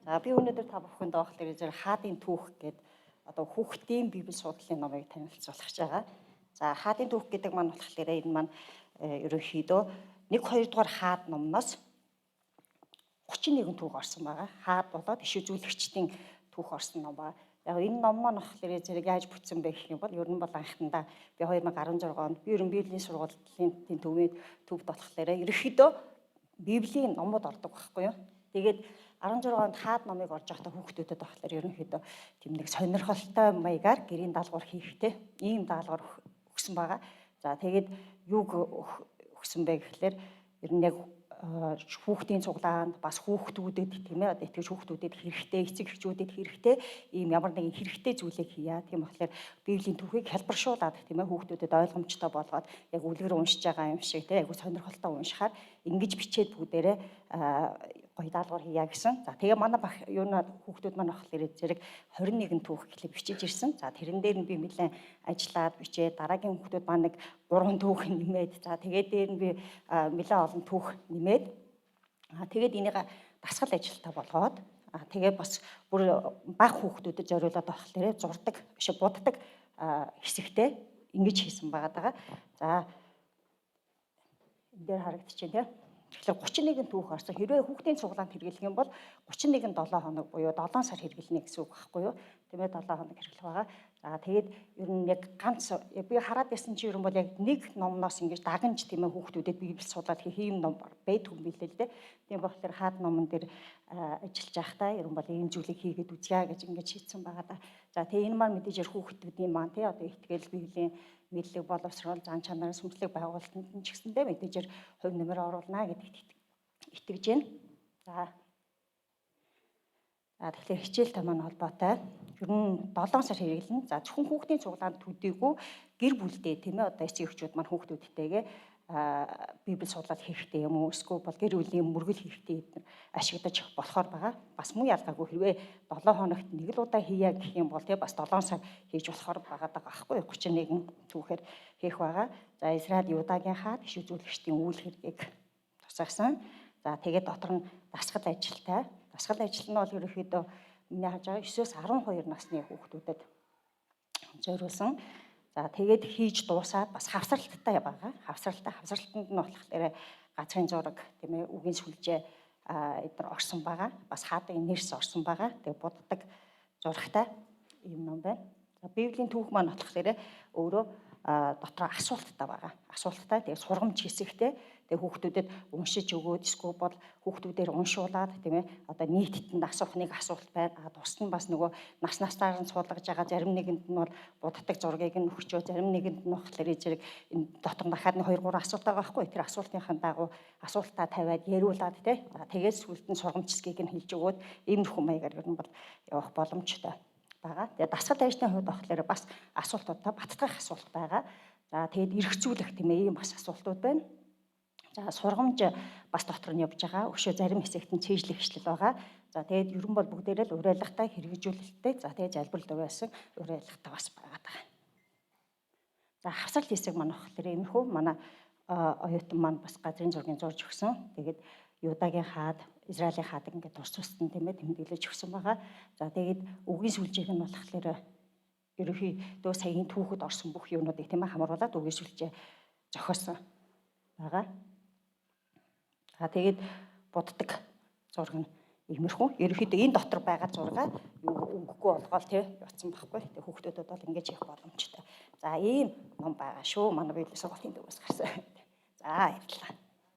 За би өнөөдөр та бүхэнд болохоор зэрэг хаадын түүх гэдэг одоо хүүхдийн библи судлалын номыг танилцуулах гэж байгаа. За хаадын түүх гэдэг маань болохоор энэ маань ерөнхийдөө 1-2 дугаар хаад номноос 31 түүх орсон байгаа. Хаад болоод иш үзүүлэгчдийн түүх орсон ном ба. Яг энэ ном маань болохоор зэрэг яаж бүтсэн бэ гэх юм бол ер нь бол анхандаа би 2016 онд би ерөн библийн сургуулийн төвийн төвд болохоор ерөнхийдөө библийн номууд ордог байхгүй юу. Тэгээд 16 онд хаад номыг олж явахдаа хүүхдүүдэд болохоор ерөнхийдөө тийм нэг сонирхолтой маягаар гэрийн даалгавар хийхтэй ийм даалгавар өгсөн байгаа. За тэгээд юуг өгсөн бэ гэхлээр ер нь яг хүүхдийн цуглаанд бас хүүхдүүдэд тийм ээ одоо итгэж хүүхдүүдэд хэрэгтэй эцэг эхчүүдэд хэрэгтэй ийм ямар нэгэн хэрэгтэй зүйлийг хийя. Тийм болохоор библийн түүхийг хэлбэршуулад тийм ээ хүүхдүүдэд ойлгомжтой болгоод яг үлгэр уншиж байгаа юм шиг тийм айгу сонирхолтой уншихаар ингэж бичээд бүгдээрээ гоё даалгавар хийя гэсэн. За тэгээ манай юунаа хүүхдүүд маань болохоор зэрэг 21 түүх гэхлээр бичиж ирсэн. За тэрэн дээр нь би нэлээд ажиллаад бичээд дараагийн хүүхдүүд маань нэг 3 түүх нэмээд за тэгээд дээр нь би нэлээд олон түүх нэмээд тэгээд энийг дасгал ажилтаа болгоод тэгээ бас бүр бага хүүхдүүдэд зориулаад болохоор зурдаг биш буддаг хэсэгтэй ингэж хийсэн байгаа. За энэ дээр харагдчихээн тийм. Тэгэхээр 31 түүх орсон. Хэрвээ хүүхдийн цуглаанд хэрэглэх юм бол 31 7 хоног буюу 7 сар хэрэглэнэ гэсэн үг байхгүй юу? Тийм ээ 7 хоног хэрэглэх байгаа. За тэгээд ер нь яг ганц би хараад байсан чи ер нь бол яг нэг номноос ингэж дагнж тийм ээ хүүхдүүдэд библи судлаад хийх юм ном байдгүй юм билээ л дээ. Тийм болохоор хаад номон дээр ажиллаж байхдаа ер нь бол ийм зүйлийг хийгээд үзье гэж ингэж шийдсэн байгаа да. За тэгээ энэ маань мэдээж хүүхдүүдийн маань тий одоо итгэл библийн мэдлэг боловсрол зан чанарын сүнслэг байгуулалтанд нь ч гэсэндээ мэдээж хувь нэмэр оруулна гэдэгт итгэж байна. За тэгэхээр хичээлтэй маань холбоотой. Ер нь 7 сар хэрэглэнэ. За зөвхөн хүүхдийн цуглаанд төдийгүй гэр бүлдээ тийм ээ одоо эцэг эхчүүд маань хүүхдүүдтэйгээ библи судлал хийхтэй юм уу эсвэл бол гэр бүлийн мөргөл хийхтэй ашиглаж болохоор байгаа. Бас муу ялгаагүй хэрвээ 7 хоногт нэг л удаа хийя гэх юм бол тий бас 7 сар хийж болохоор байгаа байхгүй 31 түүхээр хийх байгаа. За Израиль Юдагийн хаад иш үзүүлэгчдийн үйл хэргийг тусгасан. За тэгээд дотор нь дасгал ажилтай. Дасгал ажил нь бол ерөнхийдөө миний харж байгаа 9-с 12 насны хүүхдүүдэд зориулсан. За тэгээд хийж дуусаад бас хавсралттай байгаа. Хавсралтанд нь болохоор газрын зураг тийм ээ үгийн сүлжээ эдгээр орсон байгаа. Бас хаадын нэрс орсон байгаа. Тэгээд буддаг зурагтай юм ном байна. За библийн түүх маань болохоор өөрөө дотор асуулттай байгаа. Асуулттай тэгээд сургамж хэсэгтэй тэгээд хүүхдүүдэд уншиж өгөөд эсвэл бол хүүхдүүдээр уншуулад тийм ээ одоо нийтэд асуух нэг асуулт байна. Тус нь бас нөгөө наснаар нь суулгаж байгаа зарим нэгэнд нь бол буддаг зургийг нь өгчөө зарим нэгэнд нь болохоор зэрэг энэ дотор дахиад нэг 2 3 асуулт байгаа байхгүй. Тэр асуултынхаа дагуу асуултаа тавиад яриулаад тэгээд сүлд нь сургамж хэсгийг нь хэлж өгөөд иймэрхүү маягаар ер нь бол явах боломжтой байгаа. Тэгээд дасгал ажлын хувьд болохоор бас асуултуудаа баттгах асуулт байгаа. За тэгээд эргцүүлэх тийм ээ ийм бас асуултууд байна. За сургамж бас дотор нь явж байгаа. Өшөө зарим хэсэгт нь цээжлэх хэвчлэл байгаа. За тэгээд ер нь бол бүгдээрээ л уриалгатай хэрэгжүүлэлттэй. За тэгээд залбирал дуусан уриалгатай бас байгаа. За хавсрал хэсэг маань болохоор иймэрхүү манай оюутан маань бас газрын зургийг зурж өгсөн. Тэгээд Юдагийн хаад, Израилийн хаадаг ингээд тус тусдан тийм ээ тэмдэглэж өгсөн байгаа. За тэгээд үгийн сүлжээг нь болохоор ерөнхийдөө саяын түүхэд орсон бүх юмнуудыг тийм ээ хамруулад үгийн сүлжээ зохиосон байгаа. За тэгээд буддаг зураг нь иймэрхүү. Ерөнхийдөө энэ дотор байгаа зургаа юу өнгөхгүй болгоол тий явцсан байхгүй. Тэгээд хүүхдүүдэд бол ингэж явах боломжтой. За ийм ном байгаа шүү. Манай библийн сургуулийн төвөөс гарсан. За баярлалаа.